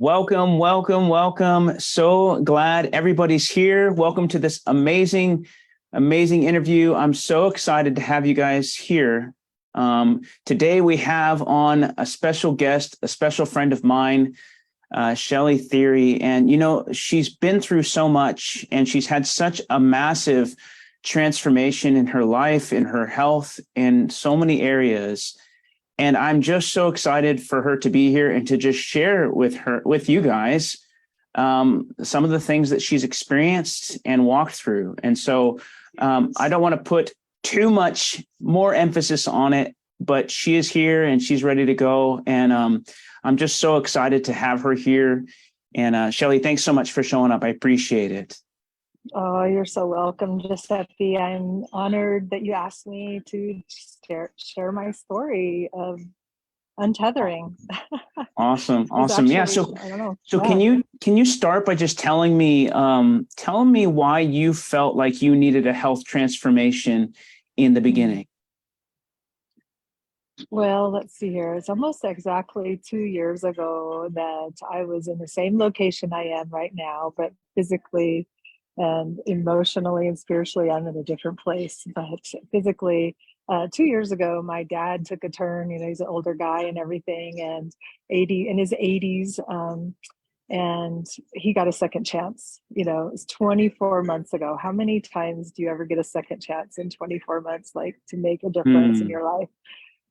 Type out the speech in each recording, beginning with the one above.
Welcome, welcome, welcome. So glad everybody's here. Welcome to this amazing interview. I'm so excited to have you guys here. Today we have on a special guest, a special friend of mine, Shelly Thiry. And, she's been through so much and she's had such a massive transformation in her life, in her health, in so many areas. And I'm just so excited for her to be here and to just share with you guys, some of the things that she's experienced and walked through. And so I don't want to put too much more emphasis on it, but she is here and she's ready to go. And I'm just so excited to have her here. And Shelly, thanks so much for showing up. I appreciate it. Oh, you're so welcome, Giuseppe. I'm honored that you asked me to share my story of untethering. Awesome. Actually, yeah. So can you start by just telling me why you felt like you needed a health transformation in the beginning? Well, let's see here. It's almost exactly 2 years ago that I was in the same location I am right now, but physically and emotionally and spiritually, I'm in a different place. But physically, 2 years ago, my dad took a turn. He's an older guy and everything, and in his 80s, and he got a second chance. It's 24 months ago. How many times do you ever get a second chance in 24 months, like to make a difference in your life?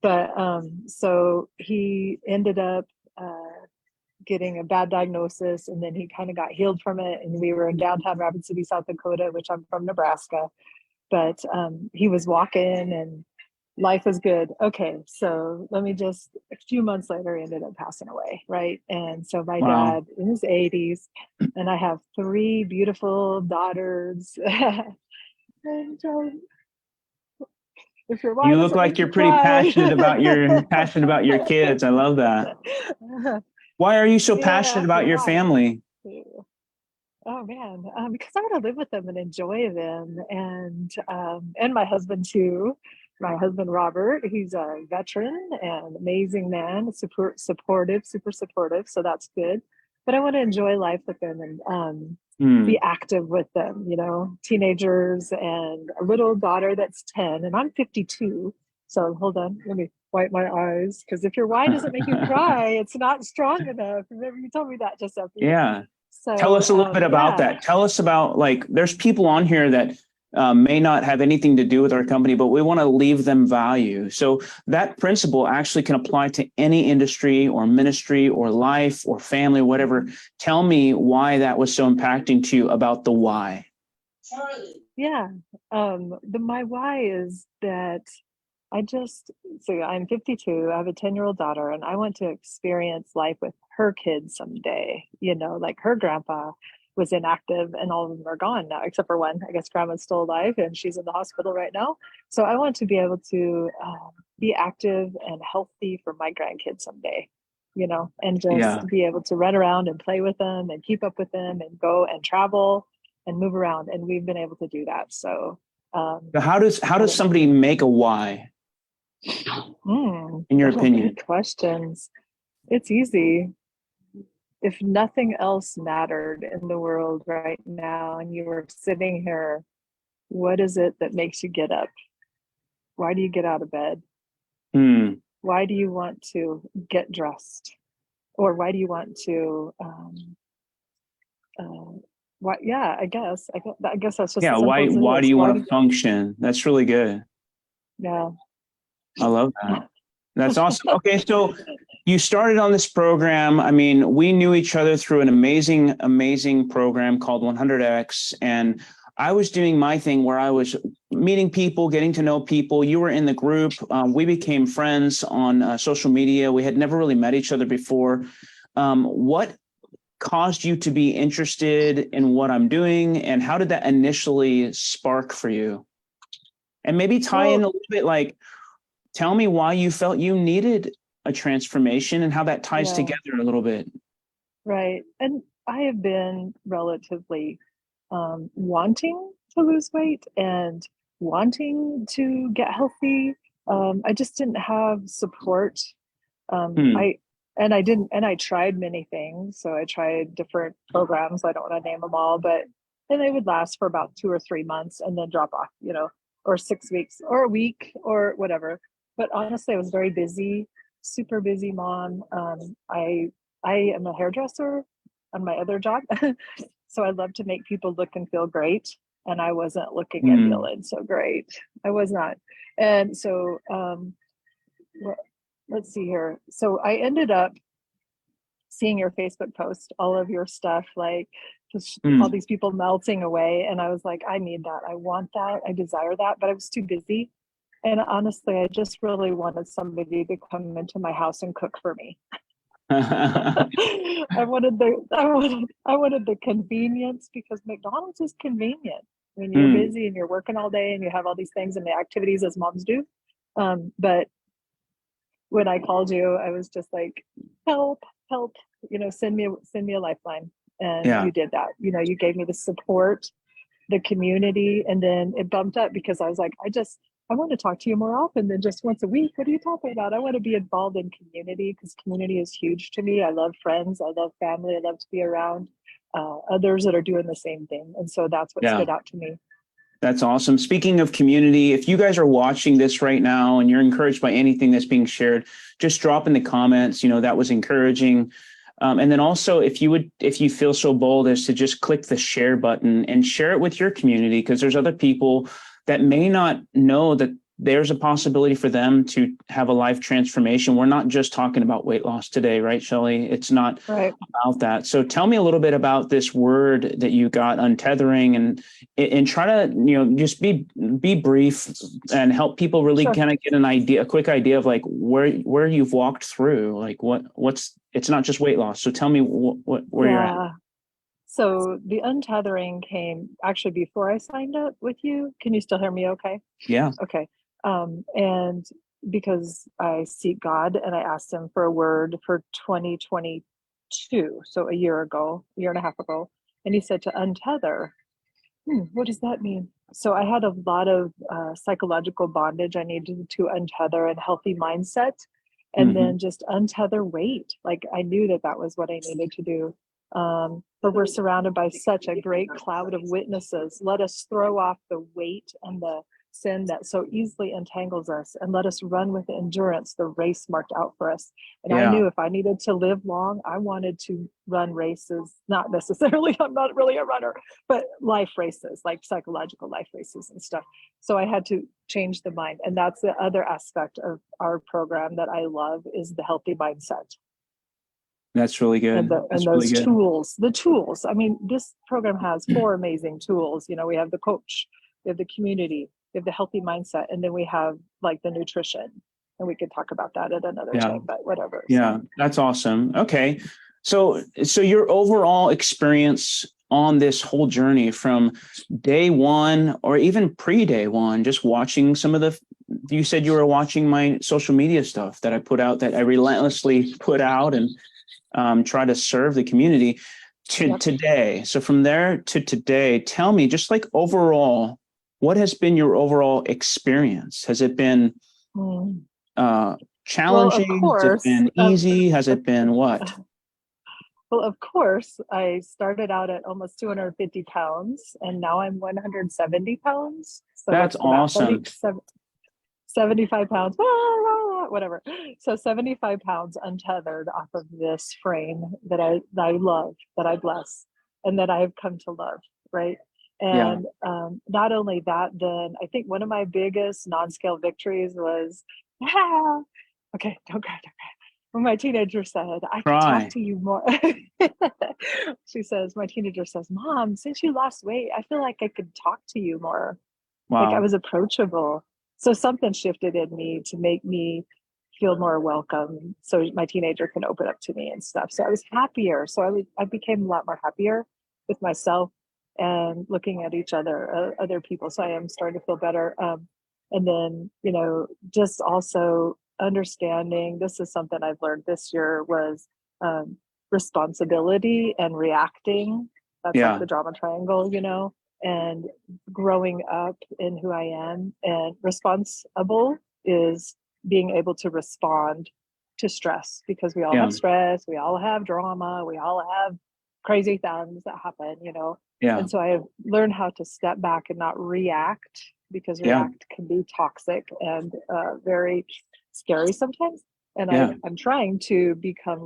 But so he ended up getting a bad diagnosis, and then he kind of got healed from it. And we were in downtown Rapid City, South Dakota, which I'm from Nebraska. But he was walking and life was good. Okay, so a few months later, he ended up passing away, right? And so my dad in his 80s, and I have 3 beautiful daughters. And if your wife you look like you're pretty passionate about your kids. I love that. Why are you so passionate about your family? Oh man, because I want to live with them and enjoy them, and my husband too. My husband Robert, he's a veteran and amazing man, super supportive. So that's good. But I want to enjoy life with them and be active with them. Teenagers and a little daughter that's 10, and I'm 52. So hold on, let me wipe my eyes, because if your why doesn't make you cry, it's not strong enough. Remember, you told me that, Giuseppe. Yeah. So tell us a little bit about that. Tell us about, there's people on here that may not have anything to do with our company, but we want to leave them value. So that principle actually can apply to any industry or ministry or life or family, whatever. Tell me why that was so impacting to you, about the why. Yeah. My why is that I'm 52, I have a 10-year-old daughter, and I want to experience life with her kids someday. Like her grandpa was inactive and all of them are gone now, except for one. I guess grandma's still alive and she's in the hospital right now. So I want to be able to be active and healthy for my grandkids someday, and just be able to run around and play with them and keep up with them and go and travel and move around. And we've been able to do that. So how does somebody make a why? In your opinion? Good questions. It's easy. If nothing else mattered in the world right now and you were sitting here, what is it that makes you get up? Why do you get out of bed? Why do you want to get dressed? Or why do you want to I guess that's just why do you want to function? That's really good. Yeah, I love that. That's awesome. Okay, so you started on this program. I mean, we knew each other through an amazing program called 100X. And I was doing my thing where I was meeting people, getting to know people. You were in the group. We became friends on social media. We had never really met each other before. What caused you to be interested in what I'm doing? And how did that initially spark for you? And maybe tie in a little bit, tell me why you felt you needed a transformation and how that ties together a little bit. Right. And I have been relatively wanting to lose weight and wanting to get healthy. I just didn't have support. And I tried many things. So I tried different programs. I don't want to name them all, but and they would last for about 2 or 3 months and then drop off, or 6 weeks or a week or whatever. But honestly, I was very busy, super busy mom. I am a hairdresser on my other job. So I love to make people look and feel great. And I wasn't looking and Mm. feeling so great. I was not. And so let's see here. So I ended up seeing your Facebook post, all of your stuff, like just all Mm. these people melting away. And I was like, I need that. I want that. I desire that. But I was too busy. And honestly, I just really wanted somebody to come into my house and cook for me. I wanted the convenience, because McDonald's is convenient when you're Mm. busy and you're working all day and you have all these things and the activities as moms do. But when I called you, I was just like, help, help, send me a lifeline. And Yeah. you did that. You gave me the support, the community, and then it bumped up because I was like, I want to talk to you more often than just once a week. What are you talking about? I want to be involved in community, because community is huge to me. I love friends. I love family. I love to be around others that are doing the same thing. And so that's what Yeah. stood out to me. That's awesome. Speaking of community, if you guys are watching this right now and you're encouraged by anything that's being shared, just drop in the comments, that was encouraging. And then also, if you feel so bold as to just click the share button and share it with your community, because there's other people that may not know that there's a possibility for them to have a life transformation. We're not just talking about weight loss today, right, Shelly? It's not Right. about that. So tell me a little bit about this word that you got, untethering, and try to, just be brief and help people really Sure. kind of get a quick idea of like where you've walked through, like what's it's not just weight loss. So tell me where you're at. Yeah. So the untethering came actually before I signed up with you. Can you still hear me okay? Yeah. Okay. And because I seek God and I asked him for a word for 2022, so a year and a half ago, and he said to untether. What does that mean? So I had a lot of psychological bondage I needed to untether, and healthy mindset, and Mm-hmm. then just untether weight. Like I knew that was what I needed to do. But we're surrounded by such a great cloud of witnesses. Let us throw off the weight and the sin that so easily entangles us, and let us run with endurance the race marked out for us. And I Yeah. knew if I needed to live long, I wanted to run races, not necessarily, I'm not really a runner, but life races, like psychological life races and stuff. So I had to change the mind. And that's the other aspect of our program that I love, is the healthy mindset. That's really And good. and That's really those good. tools. I mean, this program has 4 amazing tools. We have the coach, we have the community, we have the healthy mindset, and then we have like the nutrition. And we could talk about that at another Yeah. time, but whatever. Yeah. That's awesome. Okay. So your overall experience on this whole journey from day one or even pre-day one, just watching you said you were watching my social media stuff that I put out, that I relentlessly put out and try to serve the community to today. So from there to today, tell me just like overall, what has been your overall experience? Has it been Well, of challenging? Has it course, been easy? Has it been what? well, of course, I started out at almost 250 pounds, and now I'm 170 pounds. So That's what's the math? awesome. 75 pounds, whatever. So 75 pounds untethered off of this frame that I love, that I bless, and that I have come to love, right? Yeah. And not only that, then I think one of my biggest non-scale victories was, okay, don't cry. When my teenager said, I could talk Try. to you more. My teenager says, Mom, since you lost weight, I feel like I could talk to you more. Like I Wow. was approachable. So something shifted in me to make me feel more welcome, so my teenager can open up to me and stuff. So I was happier. So I became a lot more happier with myself and looking at each other people. So I am starting to feel better. And then, just also understanding, this is something I've learned this year, was responsibility and reacting. That's like Yeah. the drama triangle, and growing up in who I am. And responsible is being able to respond to stress, because we all Yeah. have stress, we all have drama, we all have crazy things that happen, Yeah. And so I learned how to step back and not react, because Yeah. react can be toxic and very scary sometimes. And Yeah. I'm trying to become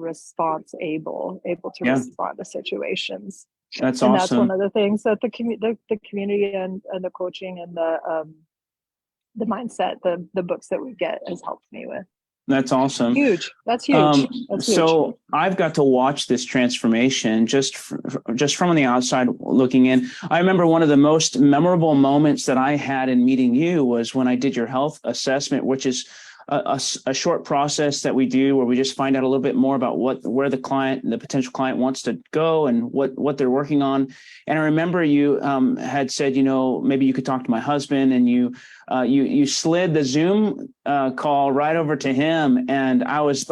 able to Yeah. respond to situations. That's And that's one awesome. of the things that the community and the coaching and the mindset, the books that we get has helped me with. That's awesome. Huge. That's huge. That's huge. So I've got to watch this transformation just from the outside looking in. I remember one of the most memorable moments that I had in meeting you was when I did your health assessment, which is a short process that we do where we just find out a little bit more about where the potential client wants to go and what they're working on. And I remember you had said, maybe you could talk to my husband, and you slid the Zoom call right over to him. And I was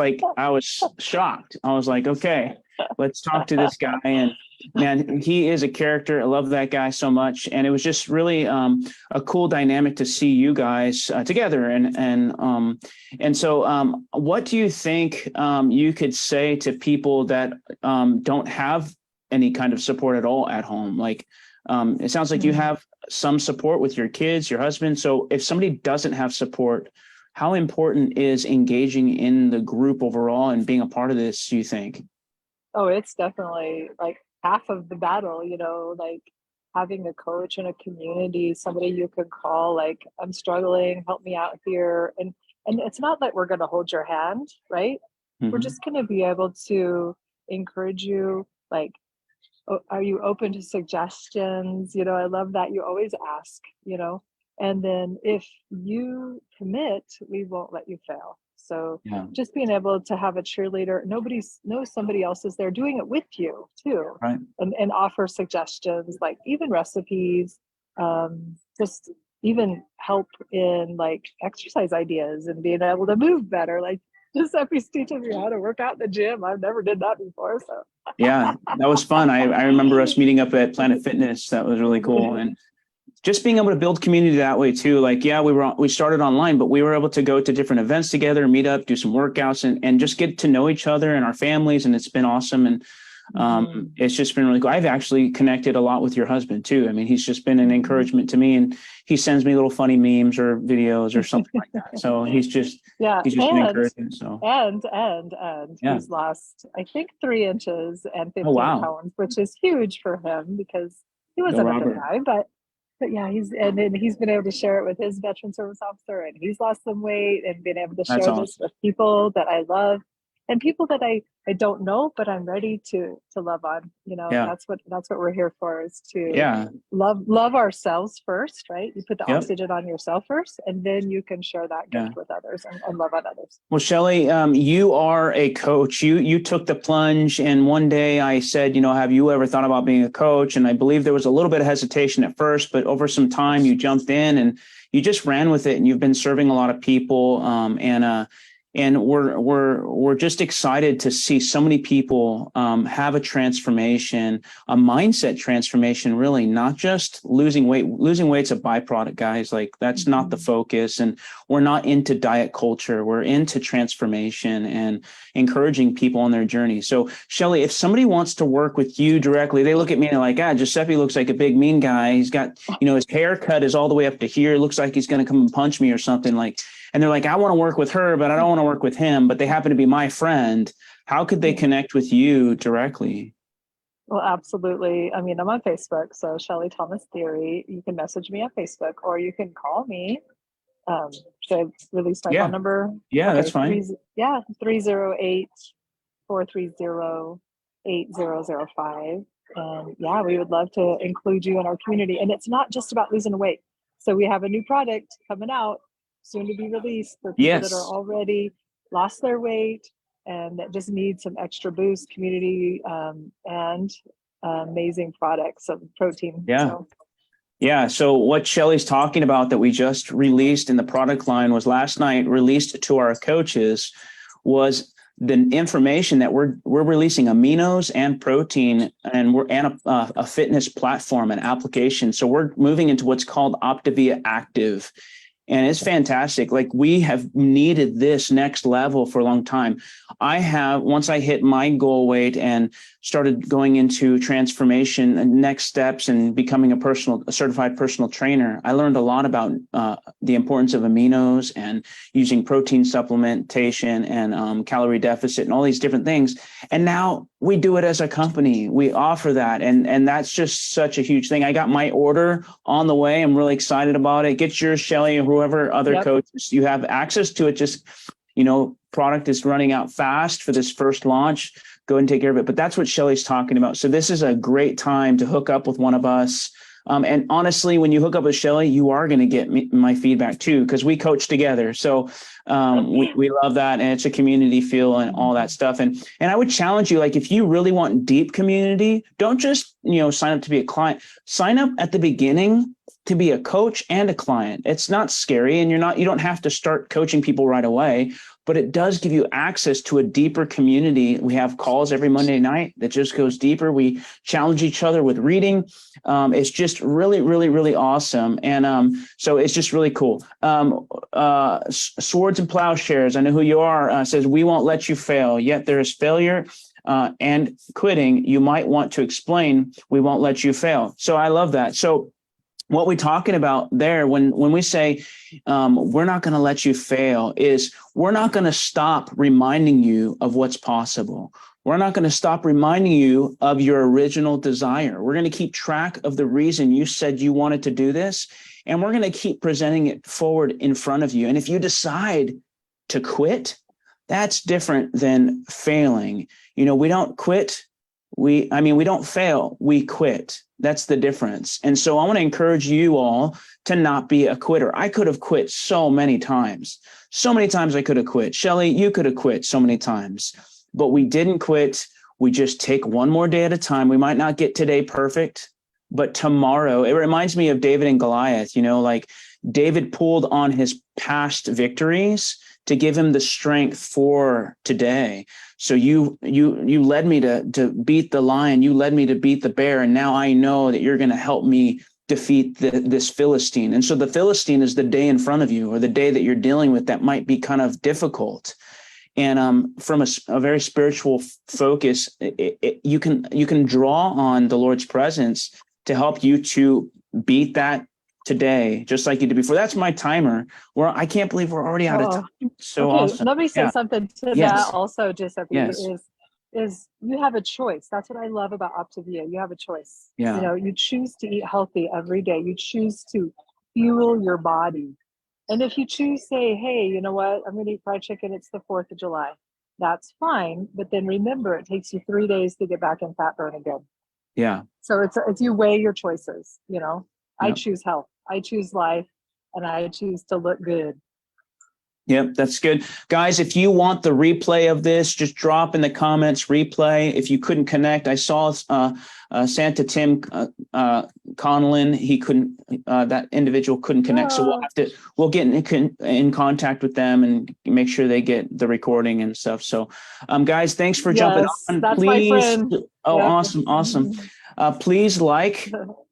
shocked. I was like, okay, let's talk to this guy. And man, he is a character. I love that guy so much. And it was just really a cool dynamic to see you guys together. And so what do you think you could say to people that don't have any kind of support at all at home? Like, it sounds like you have some support with your kids, your husband. So if somebody doesn't have support, how important is engaging in the group overall and being a part of this, do you think? Oh, it's definitely like half of the battle, like having a coach in a community, somebody you can call, like, I'm struggling, help me out here. And it's not that we're going to hold your hand, right? We're just going to be able to encourage you, like, are you open to suggestions? I love that you always ask, and then if you commit, we won't let you fail. So just being able to have a cheerleader, nobody knows somebody else is there doing it with you too, right? And offer suggestions, like even recipes, just even help in like exercise ideas and being able to move better. Like Giuseppe's teaching me how to work out in the gym. I've never did that before, so. Yeah, that was fun. I remember us meeting up at Planet Fitness. That was really cool. And just being able to build community that way too. Like, yeah, we started online, but we were able to go to different events together, meet up, do some workouts, and just get to know each other and our families. And it's been awesome. And it's just been really cool. I've actually connected a lot with your husband too. I mean, he's just been an encouragement to me, and he sends me little funny memes or videos or something like that. So he's just been encouraging. So and he's lost, I think, 3 inches and 15 pounds, which is huge for him because he wasn't a fit guy, but yeah, he's been able to share it with his veteran service officer, and he's lost some weight, and been able to share this with people that I love and people that I don't know, but I'm ready to love on. That's what we're here for, is to love ourselves first, right? You put the oxygen on yourself first, and then you can share that gift with others and love on others. Well, Shelly, you are a coach. You took the plunge, and one day I said, have you ever thought about being a coach? And I believe there was a little bit of hesitation at first, but over some time you jumped in and you just ran with it, and you've been serving a lot of people. And we're just excited to see so many people have a transformation, a mindset transformation, really, not just losing weight. Losing weight's a byproduct, guys. Like, that's not the focus. And we're not into diet culture. We're into transformation and encouraging people on their journey. So, Shelly, if somebody wants to work with you directly, they look at me and they're like, Giuseppe looks like a big mean guy. He's got, his haircut is all the way up to here. It looks like he's going to come and punch me or something. Like, and they're like, I want to work with her, but I don't want to work with him, but they happen to be my friend. How could they connect with you directly? Well, absolutely. I mean, I'm on Facebook, so Shelly Thomas Thiry. You can message me on Facebook, or you can call me. Should I release my phone number? Yeah, okay, that's fine. 308-430-8005. And we would love to include you in our community. And it's not just about losing weight. So we have a new product coming out, soon to be released, for people that are already lost their weight and that just need some extra boost, community, and amazing products of protein. So what Shelly's talking about that we just released in the product line was last night released to our coaches was the information that we're releasing aminos and protein, and we're a fitness platform and application. So we're moving into what's called Optavia Active. And it's fantastic. Like, we have needed this next level for a long time. Once I hit my goal weight and started going into transformation and next steps and becoming a certified personal trainer, I learned a lot about the importance of aminos and using protein supplementation and calorie deficit and all these different things. And now we do it as a company. We offer that. And that's just such a huge thing. I got my order on the way. I'm really excited about it. Get yours, Shelly, or whoever other coaches you have access to it. Just, product is running out fast for this first launch. Go and take care of it. But that's what Shelly's talking about. So this is a great time to hook up with one of us. And honestly, when you hook up with Shelly, you are going to get my feedback too, because we coach together. So we love that. And it's a community feel and all that stuff. And I would challenge you, like, if you really want deep community, don't just, sign up to be a client. Sign up at the beginning to be a coach and a client. It's not scary, and you don't have to start coaching people right away, but it does give you access to a deeper community. We have calls every Monday night that just goes deeper. We challenge each other with reading. It's just really, really, really awesome. And so it's just really cool. Swords and Plowshares, I know who you are, says, we won't let you fail, yet there is failure and quitting. You might want to explain, we won't let you fail. So I love that. So what we're talking about there, when we say we're not going to let you fail, is we're not going to stop reminding you of what's possible. We're not going to stop reminding you of your original desire. We're going to keep track of the reason you said you wanted to do this, and we're going to keep presenting it forward in front of you. And if you decide to quit, that's different than failing. We don't quit. We don't fail, we quit. That's the difference. And so I want to encourage you all to not be a quitter. I could have quit so many times. So many times I could have quit. Shelly, you could have quit so many times, but we didn't quit. We just take one more day at a time. We might not get today perfect, but tomorrow, it reminds me of David and Goliath. Like, David pulled on his past victories to give him the strength for today. So you led me to beat the lion. You led me to beat the bear. And now I know that you're going to help me defeat this Philistine. And so the Philistine is the day in front of you, or the day that you're dealing with that might be kind of difficult. And from a very spiritual focus, you can draw on the Lord's presence to help you to beat that today, just like you did before. That's my timer. I can't believe we're already out of time. So okay, awesome. let me say something to that also, Giuseppe, is you have a choice. That's what I love about Optavia. You have a choice. You choose to eat healthy every day. You choose to fuel your body. And if you choose, say, hey, you know what, I'm going to eat fried chicken, it's the 4th of July. That's fine. But then remember, it takes you 3 days to get back in fat burn again. Yeah. So it's you weigh your choices, I choose health, I choose life, and I choose to look good. Yep, that's good. Guys, if you want the replay of this, just drop in the comments replay. If you couldn't connect, I saw Santa Tim Conlon. He couldn't, that individual couldn't connect. So we'll get in contact with them and make sure they get the recording and stuff. So guys, thanks for jumping on. That's please. My friend. Oh, yep. Awesome. Please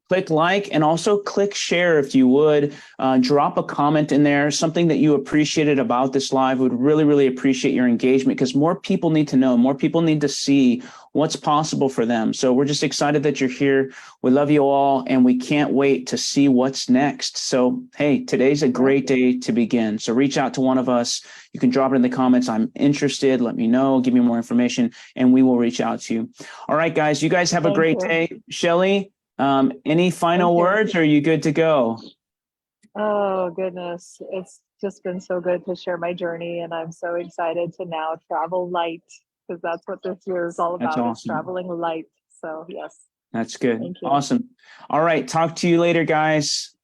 click like, and also click share if you would. Drop a comment in there, something that you appreciated about this live. Would really, really appreciate your engagement, because more people need to know, more people need to see what's possible for them. So we're just excited that you're here. We love you all, and we can't wait to see what's next. So, hey, today's a great day to begin. So reach out to one of us. You can drop it in the comments. I'm interested. Let me know. Give me more information, and we will reach out to you. All right, guys. You guys have a great day. Shelly, any final words, or are you good to go? Oh, goodness. It's just been so good to share my journey, and I'm so excited to now travel light, because that's what this year is all about. Awesome. Is traveling light. So, yes. That's good. Awesome. All right. Talk to you later, guys.